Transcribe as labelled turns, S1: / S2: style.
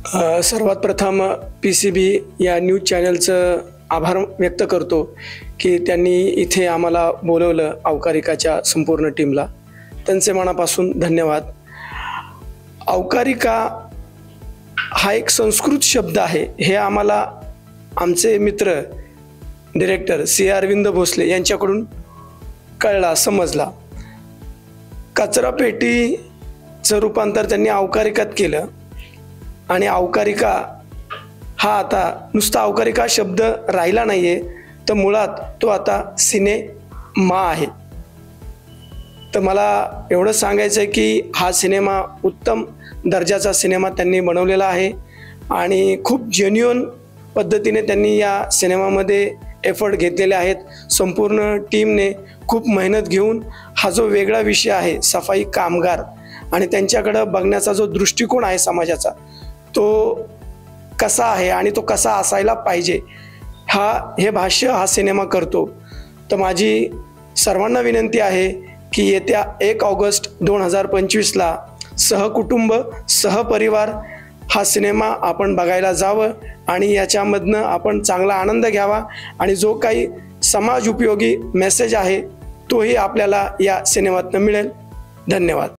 S1: सर्वात प्रथम PCB या न्यूज चॅनलचं आभार व्यक्त करतो की त्यांनी इथे आम्हाला बोलवलं, अवकारिकाच्या संपूर्ण टीमला. त्यांचे मनापासून धन्यवाद. अवकारिका हा एक संस्कृत शब्द आहे, हे आम्हाला आमचे मित्र डिरेक्टर C. अरविंद भोसले यांच्याकडून कळला, समजला. कचरापेटीचं रूपांतर त्यांनी अवकारिकात केलं आणि अवकारिका हा आता नुसता अवकारिका शब्द राहिला नाहीये, तर मुळात तो आता सिनेमा आहे. तर मला एवढं सांगायचं आहे की हा सिनेमा उत्तम दर्जाचा सिनेमा त्यांनी बनवलेला आहे आणि खूप जेन्युइन पद्धतीने त्यांनी या सिनेमामध्ये एफर्ट घेतलेले आहेत. संपूर्ण टीमने खूप मेहनत घेऊन हा जो वेगळा विषय आहे सफाई कामगार आणि त्यांच्याकडं बघण्याचा जो दृष्टिकोन आहे समाजाचा, तो कसा आहे आणि तो कसा असायला पाहिजे, हे भाष्य हा सिनेमा करतो. तर माझी सर्वांना विनंती आहे की येत्या 1 ऑगस्ट 2025ला सहकुटुंब सहपरिवार हा सिनेमा आपण बघायला जावं आणि याच्यामधनं आपण चांगला आनंद घ्यावा आणि जो काही समाज उपयोगी मेसेज आहे तोही आपल्याला या सिनेमातनं मिळेल. धन्यवाद.